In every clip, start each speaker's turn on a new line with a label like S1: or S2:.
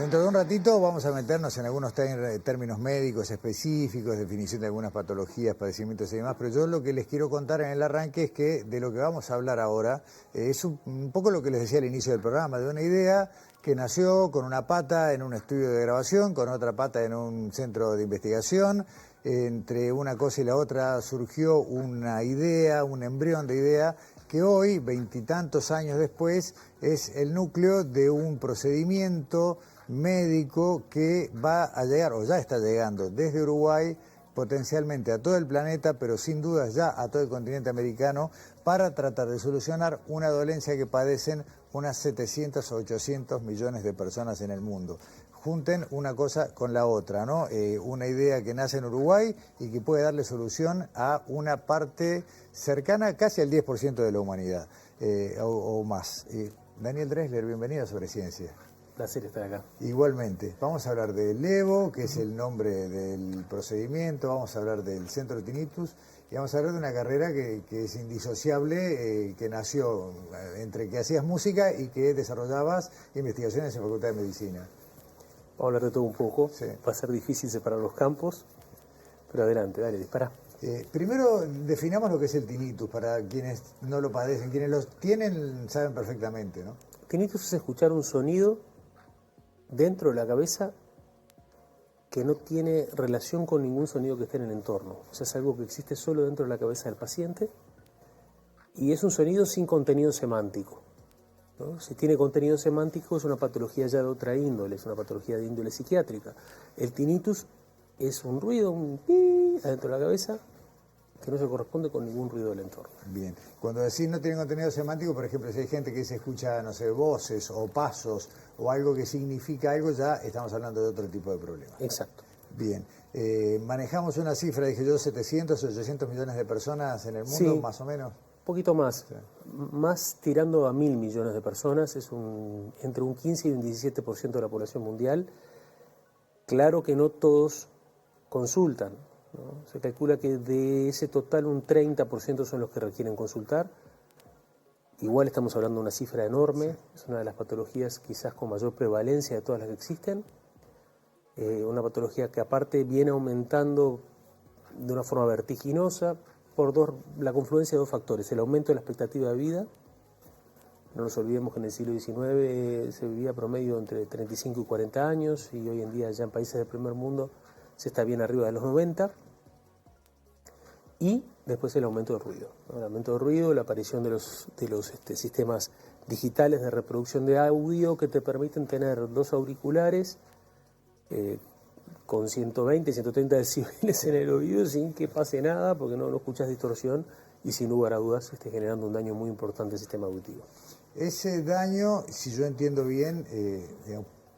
S1: Dentro de un ratito vamos a meternos en algunos términos médicos específicos, definición de algunas patologías, padecimientos y demás, pero yo lo que les quiero contar en el arranque es que de lo que vamos a hablar ahora es un poco lo que les decía al inicio del programa, de una idea que nació con una pata en un estudio de grabación, con otra pata en un centro de investigación. Entre una cosa y la otra surgió una idea, un embrión de idea, que hoy, veintitantos años después, es el núcleo de un procedimiento médico que va a llegar, o ya está llegando, desde Uruguay, potencialmente a todo el planeta, pero sin dudas ya a todo el continente americano, para tratar de solucionar una dolencia que padecen unas 700 o 800 millones de personas en el mundo. Junten una cosa con la otra, ¿no? Una idea que nace en Uruguay y que puede darle solución a una parte cercana casi al 10% de la humanidad, o más. Daniel Dressler, bienvenido a Sobre Ciencia.
S2: Placer estar acá.
S1: Igualmente, vamos a hablar del EVO, que es el nombre del procedimiento, vamos a hablar del Centro de Tinnitus y vamos a hablar de una carrera que es indisociable, que nació entre que hacías música y que desarrollabas investigaciones en Facultad de Medicina.
S2: Vamos a hablar de todo un poco,
S1: sí.
S2: Va a ser difícil separar los campos, pero adelante, dale, dispara.
S1: Primero definamos lo que es el tinnitus, para quienes no lo padecen, quienes los tienen saben perfectamente, ¿no?
S2: Tinnitus es escuchar un sonido dentro de la cabeza que no tiene relación con ningún sonido que esté en el entorno. O sea, es algo que existe solo dentro de la cabeza del paciente y es un sonido sin contenido semántico, ¿no? Si tiene contenido semántico es una patología ya de otra índole, es una patología de índole psiquiátrica. El tinnitus es un ruido, un pi adentro de la cabeza que no se corresponde con ningún ruido del entorno.
S1: Bien. Cuando decís no tiene contenido semántico, por ejemplo, si hay gente que se escucha, no sé, voces o pasos o algo que significa algo, ya estamos hablando de otro tipo de problema.
S2: Exacto.
S1: Bien. Manejamos una cifra, dije yo, 700 o 800 millones de personas en el mundo,
S2: sí,
S1: más o menos.
S2: Un poquito más.
S1: Sí.
S2: Más tirando a 1.000 millones de personas, es entre un 15 y un 17% de la población mundial. Claro que no todos consultan, ¿no? Se calcula que de ese total un 30% son los que requieren consultar. Igual estamos hablando de una cifra enorme, sí. Es una de las patologías quizás con mayor prevalencia de todas las que existen. Una patología que aparte viene aumentando de una forma vertiginosa por la confluencia de dos factores: el aumento de la expectativa de vida. No nos olvidemos que en el siglo XIX se vivía promedio entre 35 y 40 años y hoy en día ya en países del primer mundo se está bien arriba de los 90. Y después el aumento del ruido, ¿no? El aumento del ruido, la aparición de los sistemas digitales de reproducción de audio que te permiten tener dos auriculares con 120, 130 decibeles en el oído sin que pase nada, porque no escuchas distorsión y sin lugar a dudas esté generando un daño muy importante al sistema auditivo.
S1: Ese daño, si yo entiendo bien,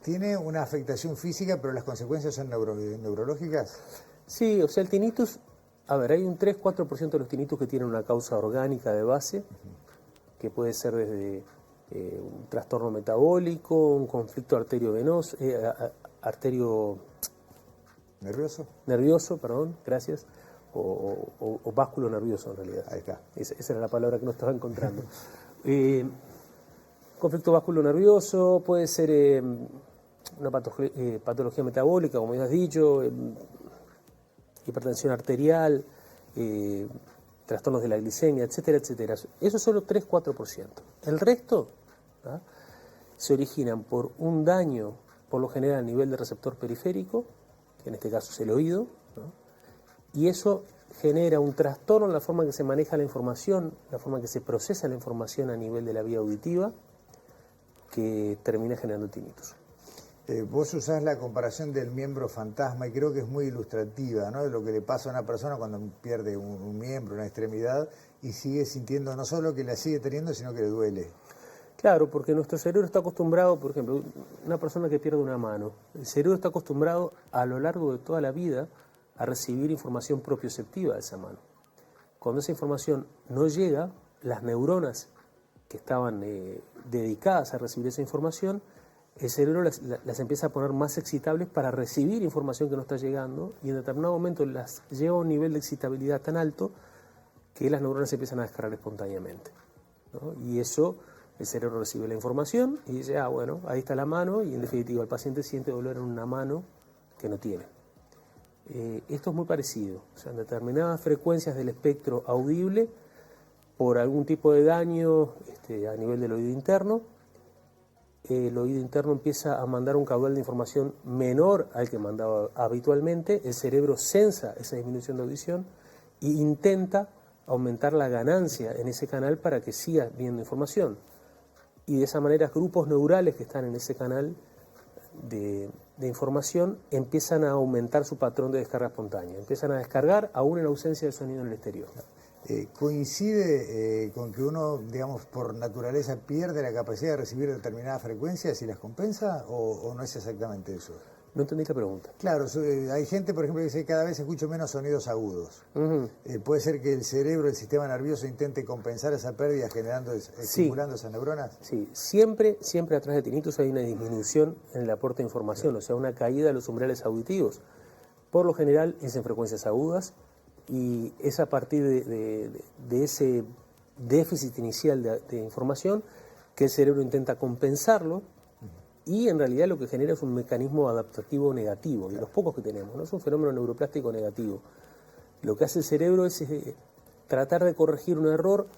S1: tiene una afectación física, pero las consecuencias son neurológicas.
S2: Sí, o sea, el tinnitus, a ver, hay un 3-4% de los tinnitus que tienen una causa orgánica de base, que puede ser desde un trastorno metabólico, un conflicto arteriovenoso, nervioso, perdón, gracias, o básculo nervioso en realidad.
S1: Ahí está.
S2: Esa era la palabra que no estaba encontrando. Conflicto básculo nervioso, puede ser una patología metabólica, como ya has dicho, hipertensión arterial, trastornos de la glicemia, etcétera, etcétera. Eso es solo 3-4%. El resto, ¿ah?, se originan por un daño, por lo general a nivel de receptor periférico, que en este caso es el oído, ¿no? Y eso genera un trastorno en la forma en que se maneja la información, la forma en que se procesa la información a nivel de la vía auditiva, que termina generando tinnitus.
S1: Vos usás la comparación del miembro fantasma y creo que es muy ilustrativa, ¿no?, de lo que le pasa a una persona cuando pierde un miembro, una extremidad, y sigue sintiendo no solo que la sigue teniendo, sino que le duele.
S2: Claro, porque nuestro cerebro está acostumbrado, por ejemplo, una persona que pierde una mano, el cerebro está acostumbrado a lo largo de toda la vida a recibir información propioceptiva de esa mano. Cuando esa información no llega, las neuronas que estaban dedicadas a recibir esa información, el cerebro las empieza a poner más excitables para recibir información que no está llegando, y en determinado momento las lleva a un nivel de excitabilidad tan alto que las neuronas se empiezan a descargar espontáneamente, ¿no? Y eso El cerebro recibe la información y dice, bueno, ahí está la mano, y en definitiva el paciente siente dolor en una mano que no tiene. Esto es muy parecido, o sea, en determinadas frecuencias del espectro audible, por algún tipo de daño a nivel del oído interno, el oído interno empieza a mandar un caudal de información menor al que mandaba habitualmente, el cerebro sensa esa disminución de audición e intenta aumentar la ganancia en ese canal para que siga viendo información. Y de esa manera grupos neurales que están en ese canal de información empiezan a aumentar su patrón de descarga espontánea, empiezan a descargar aún en ausencia de sonido en el exterior.
S1: ¿Coincide con que uno, digamos, por naturaleza pierde la capacidad de recibir determinadas frecuencias y las compensa, o no es exactamente eso?
S2: No entendí la pregunta.
S1: Claro, hay gente, por ejemplo, que dice que cada vez escucho menos sonidos agudos. ¿Puede ser que el cerebro, el sistema nervioso, intente compensar esa pérdida estimulando esas neuronas?
S2: Sí, siempre atrás de tinnitus hay una disminución en el aporte de información, o sea, una caída de los umbrales auditivos. Por lo general es en frecuencias agudas, y es a partir de ese déficit inicial de información que el cerebro intenta compensarlo, y en realidad lo que genera es un mecanismo adaptativo negativo, de los pocos que tenemos, ¿no? Es un fenómeno neuroplástico negativo. Lo que hace el cerebro es tratar de corregir un error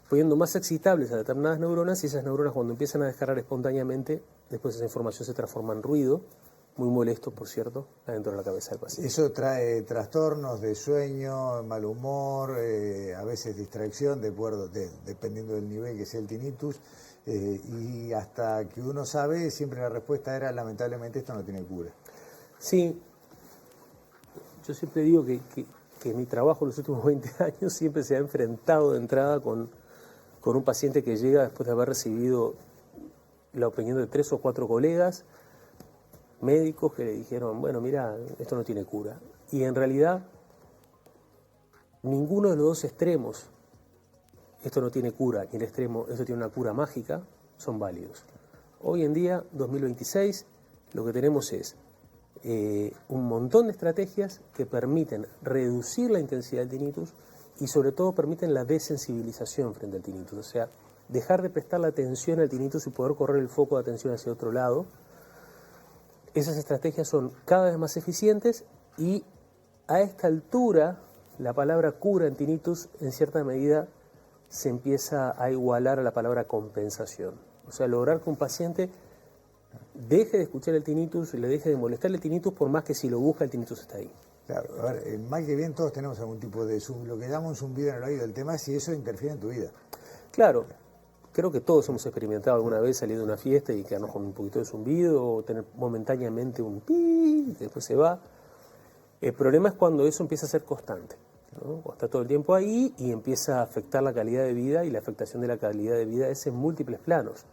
S2: poniendo más excitables a determinadas neuronas, y esas neuronas, cuando empiezan a descargar espontáneamente, después esa información se transforma en ruido, muy molesto, por cierto, adentro de la cabeza del paciente.
S1: Eso trae trastornos de sueño, mal humor, a veces distracción, dependiendo del nivel que sea el tinnitus, y hasta que uno sabe, siempre la respuesta era, lamentablemente, esto no tiene cura.
S2: Sí, yo siempre digo que mi trabajo en los últimos 20 años siempre se ha enfrentado de entrada con un paciente que llega después de haber recibido la opinión de 3 o 4 colegas médicos que le dijeron, bueno, mira, esto no tiene cura. Y en realidad, ninguno de los dos extremos, esto no tiene cura, y el extremo, esto tiene una cura mágica, son válidos. Hoy en día, 2026, lo que tenemos es un montón de estrategias que permiten reducir la intensidad del tinnitus y sobre todo permiten la desensibilización frente al tinnitus, o sea, dejar de prestar la atención al tinnitus y poder correr el foco de atención hacia otro lado. Esas estrategias son cada vez más eficientes, y a esta altura la palabra cura en tinnitus en cierta medida se empieza a igualar a la palabra compensación. O sea, lograr que un paciente deje de escuchar el tinnitus, le deje de molestar el tinnitus, por más que si lo busca el tinnitus está ahí.
S1: Claro, a ver, mal que bien todos tenemos algún tipo de lo que llamamos un zumbido en el oído. El tema es si eso interfiere en tu vida.
S2: Claro, creo que todos hemos experimentado alguna vez salir de una fiesta y quedarnos con un poquito de zumbido, o tener momentáneamente un pi, y después se va. El problema es cuando eso empieza a ser constante, ¿no? Cuando está todo el tiempo ahí y empieza a afectar la calidad de vida, y la afectación de la calidad de vida es en múltiples planos,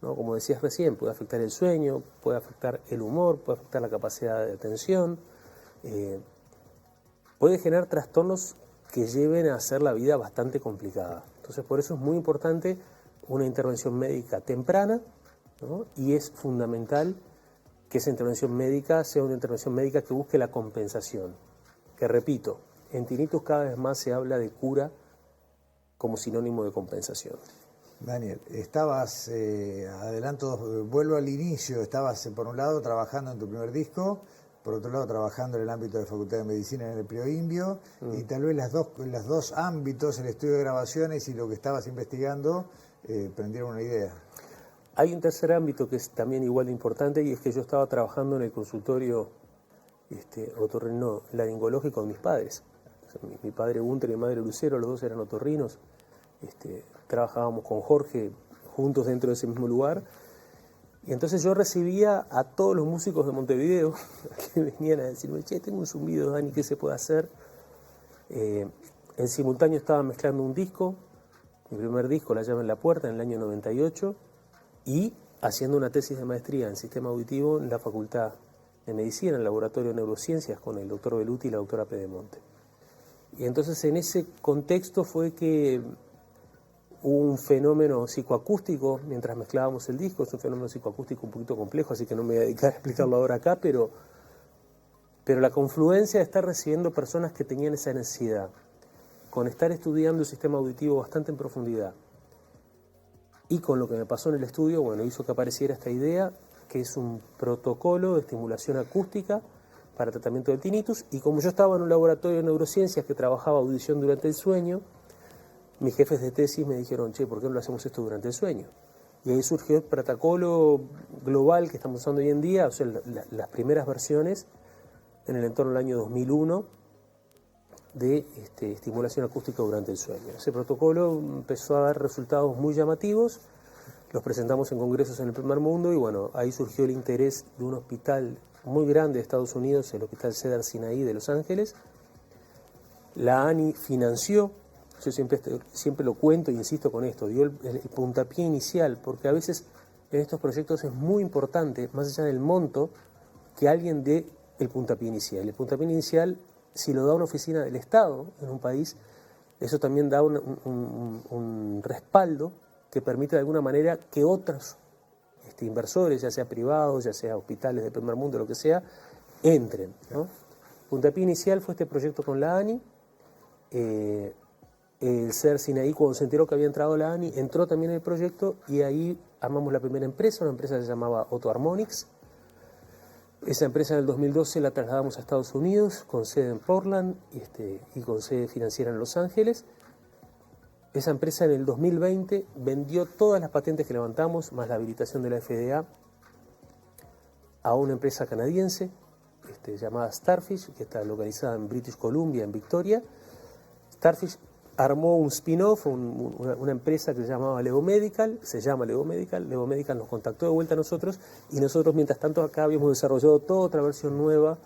S2: ¿no? Como decías recién, puede afectar el sueño, puede afectar el humor, puede afectar la capacidad de atención, puede generar trastornos que lleven a hacer la vida bastante complicada. Entonces, por eso es muy importante una intervención médica temprana, ¿no? Y es fundamental que esa intervención médica sea una intervención médica que busque la compensación. Que, repito, en tinnitus cada vez más se habla de cura como sinónimo de compensación.
S1: Daniel, estabas, vuelvo al inicio, estabas por un lado trabajando en tu primer disco, por otro lado trabajando en el ámbito de Facultad de Medicina en el Prioimbio, y tal vez los dos ámbitos, el estudio de grabaciones y lo que estabas investigando, prendieron una idea.
S2: Hay un tercer ámbito que es también igual de importante, y es que yo estaba trabajando en el consultorio otorrinolaringológico de mis padres. O sea, mi padre Gunter y mi madre Lucero, los dos eran otorrinos. Trabajábamos con Jorge juntos dentro de ese mismo lugar, y entonces yo recibía a todos los músicos de Montevideo que venían a decirme, che, tengo un zumbido, Dani, ¿qué se puede hacer? En simultáneo estaba mezclando un disco, mi primer disco, La llave en la puerta, en el año 98, y haciendo una tesis de maestría en sistema auditivo en la Facultad de Medicina, en el Laboratorio de Neurociencias, con el doctor Beluti y la doctora Pedemonte. Y entonces en ese contexto fue que hubo un fenómeno psicoacústico mientras mezclábamos el disco. Es un fenómeno psicoacústico un poquito complejo, así que no me voy a dedicar a explicarlo ahora acá, pero la confluencia de estar recibiendo personas que tenían esa necesidad, con estar estudiando el sistema auditivo bastante en profundidad, y con lo que me pasó en el estudio, bueno, hizo que apareciera esta idea, que es un protocolo de estimulación acústica para tratamiento del tinnitus, y como yo estaba en un laboratorio de neurociencias que trabajaba audición durante el sueño, mis jefes de tesis me dijeron, che, ¿por qué no lo hacemos esto durante el sueño? Y ahí surgió el protocolo global que estamos usando hoy en día, o sea, las primeras versiones en el entorno del año 2001 de estimulación acústica durante el sueño. Ese protocolo empezó a dar resultados muy llamativos, los presentamos en congresos en el primer mundo y bueno, ahí surgió el interés de un hospital muy grande de Estados Unidos, el Hospital Cedars-Sinai de Los Ángeles. La ANI financió, yo siempre lo cuento e insisto con esto, dio el puntapié inicial, porque a veces en estos proyectos es muy importante, más allá del monto, que alguien dé el puntapié inicial. El puntapié inicial, si lo da una oficina del Estado en un país, eso también da un respaldo que permite de alguna manera que otros inversores, ya sea privados, ya sea hospitales de primer mundo, lo que sea, entren, ¿no? Puntapié inicial fue este proyecto con la ANI. El Cedars-Sinai, cuando se enteró que había entrado la ANI, entró también en el proyecto y ahí armamos la primera empresa, una empresa que se llamaba Otto Harmonix. Esa empresa en el 2012 la trasladamos a Estados Unidos, con sede en Portland y con sede financiera en Los Ángeles. Esa empresa en el 2020 vendió todas las patentes que levantamos, más la habilitación de la FDA, a una empresa canadiense llamada Starfish, que está localizada en British Columbia, en Victoria. Starfish armó un spin-off, una empresa que se llamaba Lego Medical, se llama Lego Medical. Lego Medical nos contactó de vuelta a nosotros y nosotros, mientras tanto, acá habíamos desarrollado toda otra versión nueva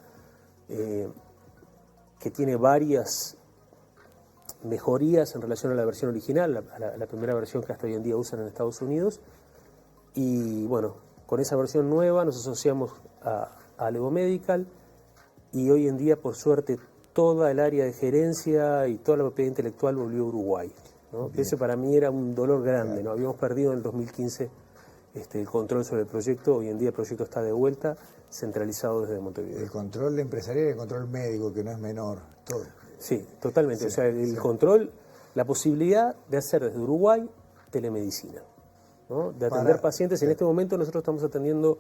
S2: que tiene varias mejorías en relación a la versión original, a la primera versión que hasta hoy en día usan en Estados Unidos. Y bueno, con esa versión nueva nos asociamos a Lego Medical y hoy en día, por suerte, toda el área de gerencia y toda la propiedad intelectual volvió a Uruguay, ¿no? Ese para mí era un dolor grande, ¿no? Habíamos perdido en el 2015 el control sobre el proyecto, hoy en día el proyecto está de vuelta, centralizado desde Montevideo.
S1: El control empresarial y el control médico, que no es menor, todo.
S2: Sí, totalmente.
S1: Sí,
S2: o sea, el control, la posibilidad de hacer desde Uruguay telemedicina, ¿no? De atender pacientes. En este momento nosotros estamos atendiendo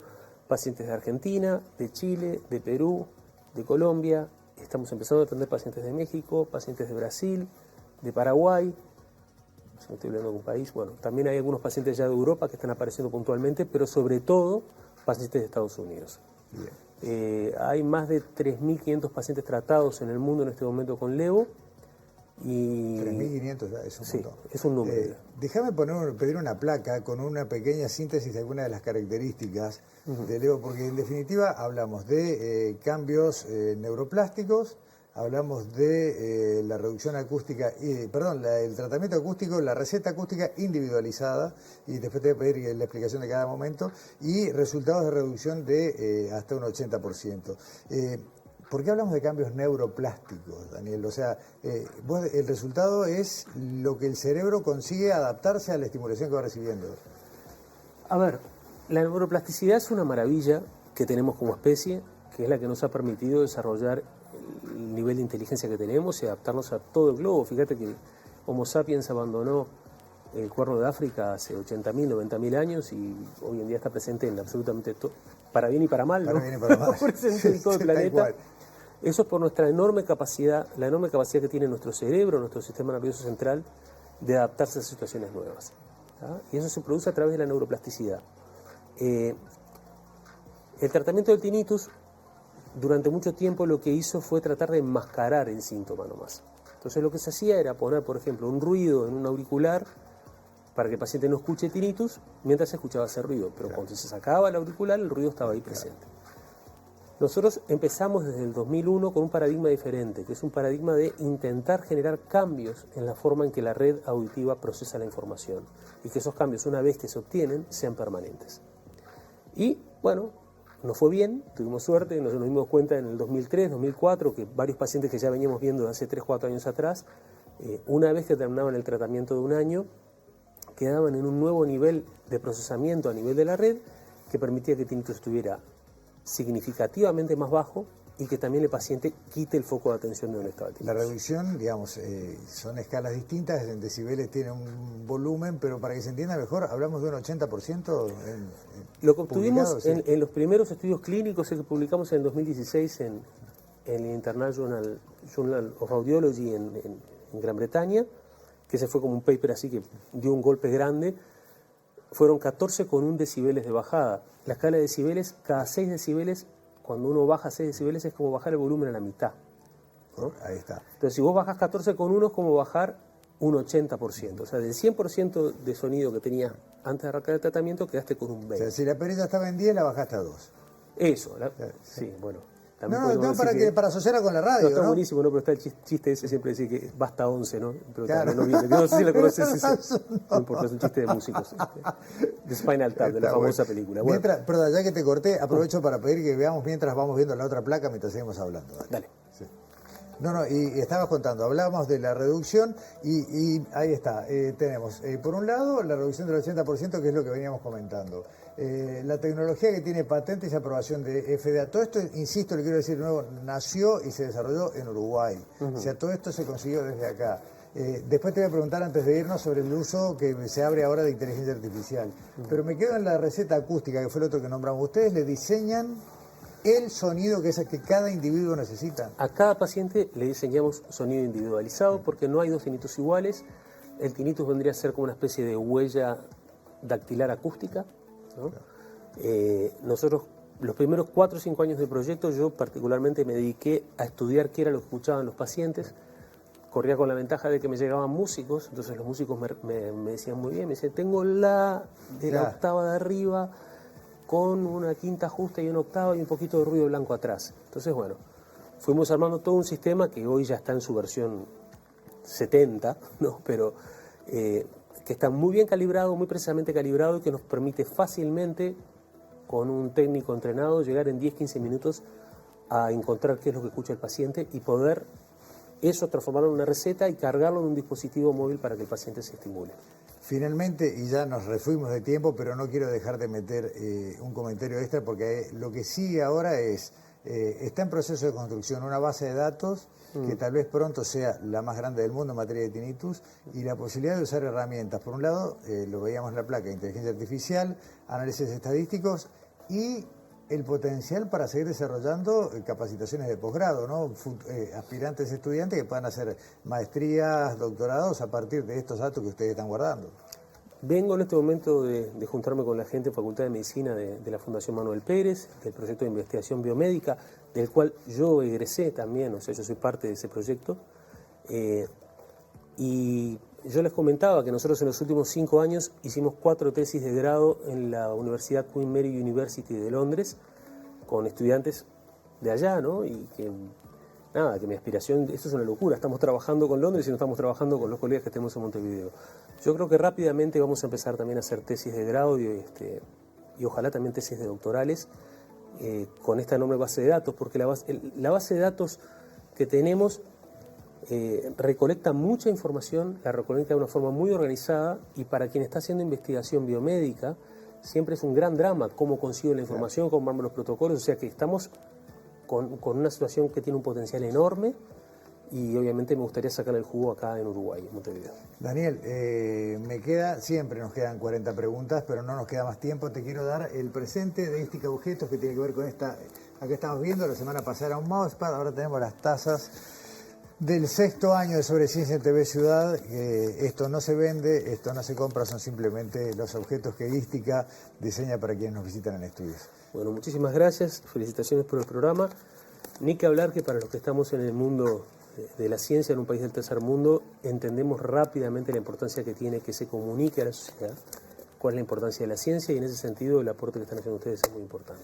S2: pacientes de Argentina, de Chile, de Perú, de Colombia. Estamos empezando a atender pacientes de México, pacientes de Brasil, de Paraguay. Si me estoy hablando de un país, bueno, también hay algunos pacientes ya de Europa que están apareciendo puntualmente, pero sobre todo pacientes de Estados Unidos.
S1: Bien.
S2: Hay más de 3.500 pacientes tratados en el mundo en este momento con Levo.
S1: 3.500 ya es un montón.
S2: Es un número.
S1: Déjame pedir una placa con una pequeña síntesis de algunas de las características de Levo, porque en definitiva hablamos de cambios neuroplásticos, hablamos de la reducción acústica, el tratamiento acústico, la receta acústica individualizada, y después te voy a pedir la explicación de cada momento, y resultados de reducción de hasta un 80%. ¿Por qué hablamos de cambios neuroplásticos, Daniel? O sea, el resultado es lo que el cerebro consigue adaptarse a la estimulación que va recibiendo.
S2: A ver, la neuroplasticidad es una maravilla que tenemos como especie, que es la que nos ha permitido desarrollar el nivel de inteligencia que tenemos y adaptarnos a todo el globo. Fíjate que Homo sapiens abandonó el Cuerno de África hace 80.000, 90.000 años y hoy en día está presente en absolutamente todo, para bien y para mal, ¿no?
S1: Para bien y para mal.
S2: Presente en todo el planeta. Eso es por nuestra enorme capacidad, la enorme capacidad que tiene nuestro cerebro, nuestro sistema nervioso central, de adaptarse a situaciones nuevas, ¿tá? Y eso se produce a través de la neuroplasticidad. El tratamiento del tinnitus, durante mucho tiempo lo que hizo fue tratar de enmascarar el síntoma nomás. Entonces lo que se hacía era poner, por ejemplo, un ruido en un auricular para que el paciente no escuche tinnitus mientras se escuchaba ese ruido, pero cuando se sacaba el auricular el ruido estaba ahí presente. Nosotros empezamos desde el 2001 con un paradigma diferente, que es un paradigma de intentar generar cambios en la forma en que la red auditiva procesa la información y que esos cambios, una vez que se obtienen, sean permanentes. Y bueno, nos fue bien, tuvimos suerte, nos dimos cuenta en el 2003, 2004, que varios pacientes que ya veníamos viendo de hace 3, 4 años atrás, una vez que terminaban el tratamiento de un año, quedaban en un nuevo nivel de procesamiento a nivel de la red que permitía que el tinnitus estuviera significativamente más bajo y que también el paciente quite el foco de atención de donde estaba el
S1: La
S2: tinnitus.
S1: reducción, digamos, son escalas distintas, en decibeles tiene un volumen, pero para que se entienda mejor, hablamos de un 80%
S2: Lo que obtuvimos
S1: publicado, sí.
S2: en los primeros estudios clínicos que publicamos en 2016 en el International Journal of Audiology en Gran Bretaña, que ese fue como un paper así que dio un golpe grande, fueron 14,1 decibeles de bajada. La escala de decibeles, cada 6 decibeles, cuando uno baja 6 decibeles es como bajar el volumen a la mitad, ¿no?
S1: Ahí está.
S2: Entonces, si vos bajas 14,1 es como bajar un 80%. O sea, del 100% de sonido que tenías antes de arrancar el tratamiento, quedaste con un
S1: O
S2: 20%.
S1: sea, si la perilla estaba en 10, la bajaste a 2.
S2: Eso, sí, bueno. También
S1: No,
S2: podemos decir
S1: para asociarla con la
S2: no,
S1: radio,
S2: está
S1: ¿no?
S2: buenísimo, ¿no? Pero está el chiste ese siempre decir que basta 11, ¿no? Pero
S1: Claro.
S2: no viene. No sé si la conoces ese.
S1: Eso
S2: No importa, es un chiste de músicos. De Spinal Tap, de la
S1: Está
S2: famosa
S1: bueno.
S2: película. Bueno,
S1: Perdón, ya que te corté, aprovecho para pedir que veamos mientras vamos viendo la otra placa, mientras seguimos hablando.
S2: dale.
S1: Sí. No, y estabas contando, hablábamos de la reducción y ahí está, tenemos por un lado la reducción del 80%, que es lo que veníamos comentando. La tecnología que tiene patentes y aprobación de FDA, todo esto, insisto, le quiero decir de nuevo, nació y se desarrolló en Uruguay. O sea, todo esto se consiguió desde acá. Después te voy a preguntar antes de irnos sobre el uso que se abre ahora de inteligencia artificial. Pero me quedo en la receta acústica, que fue el otro que nombramos. Ustedes le diseñan el sonido que cada individuo necesita.
S2: A cada paciente le diseñamos sonido individualizado porque no hay dos tinnitus iguales. El tinnitus vendría a ser como una especie de huella dactilar acústica, ¿no? Nosotros, los primeros 4 o 5 años de proyecto, yo particularmente me dediqué a estudiar qué era lo que escuchaban los pacientes. Corría con la ventaja de que me llegaban músicos, entonces los músicos me decían muy bien, me decían, tengo la de la octava de arriba con una quinta justa y una octava y un poquito de ruido blanco atrás. Entonces, bueno, fuimos armando todo un sistema que hoy ya está en su versión 70, ¿no? Pero que está muy bien calibrado, muy precisamente calibrado y que nos permite fácilmente, con un técnico entrenado, llegar en 10-15 minutos a encontrar qué es lo que escucha el paciente y poder eso transformarlo en una receta y cargarlo en un dispositivo móvil para que el paciente se estimule.
S1: Finalmente, y ya nos refuimos de tiempo, pero no quiero dejar de meter un comentario extra porque lo que sigue ahora es, está en proceso de construcción una base de datos que tal vez pronto sea la más grande del mundo en materia de tinnitus y la posibilidad de usar herramientas. Por un lado, lo veíamos en la placa, inteligencia artificial, análisis estadísticos y el potencial para seguir desarrollando capacitaciones de posgrado, ¿no? Aspirantes estudiantes que puedan hacer maestrías, doctorados a partir de estos datos que ustedes están guardando.
S2: Vengo en este momento de juntarme con la gente de Facultad de Medicina de la Fundación Manuel Pérez, del proyecto de investigación biomédica, del cual yo egresé también, o sea, yo soy parte de ese proyecto. Y yo les comentaba que nosotros en los últimos 5 años hicimos 4 tesis de grado en la Universidad Queen Mary University de Londres, con estudiantes de allá, ¿no? Y que, nada, que mi aspiración, esto es una locura, estamos trabajando con Londres y no estamos trabajando con los colegas que tenemos en Montevideo. Yo creo que rápidamente vamos a empezar también a hacer tesis de grado y ojalá también tesis de doctorales con esta enorme base de datos, porque la base de datos que tenemos recolecta mucha información, la recolecta de una forma muy organizada y para quien está haciendo investigación biomédica siempre es un gran drama cómo consigo la información, cómo armo los protocolos, o sea que estamos con una situación que tiene un potencial enorme y obviamente me gustaría sacar el jugo acá en Uruguay, en Montevideo.
S1: Daniel, siempre nos quedan 40 preguntas, pero no nos queda más tiempo. Te quiero dar el presente de Ística Objetos que tiene que ver con esta, acá estamos viendo, la semana pasada era un mousepad, ahora tenemos las tazas del 6º año de Sobreciencia en TV Ciudad. Esto no se vende, esto no se compra, son simplemente los objetos que Ística diseña para quienes nos visitan en estudios.
S2: Bueno, muchísimas gracias, felicitaciones por el programa. Ni que hablar que para los que estamos en el mundo de la ciencia, en un país del tercer mundo, entendemos rápidamente la importancia que tiene que se comunique a la sociedad cuál es la importancia de la ciencia y en ese sentido el aporte que están haciendo ustedes es muy importante.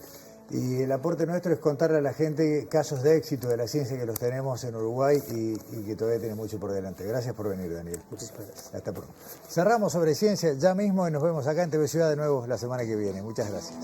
S1: Y el aporte nuestro es contarle a la gente casos de éxito de la ciencia que los tenemos en Uruguay y que todavía tiene mucho por delante. Gracias por venir, Daniel.
S2: Muchísimas gracias.
S1: Hasta pronto. Cerramos Sobre Ciencia ya mismo y nos vemos acá en TV Ciudad de nuevo la semana que viene. Muchas gracias.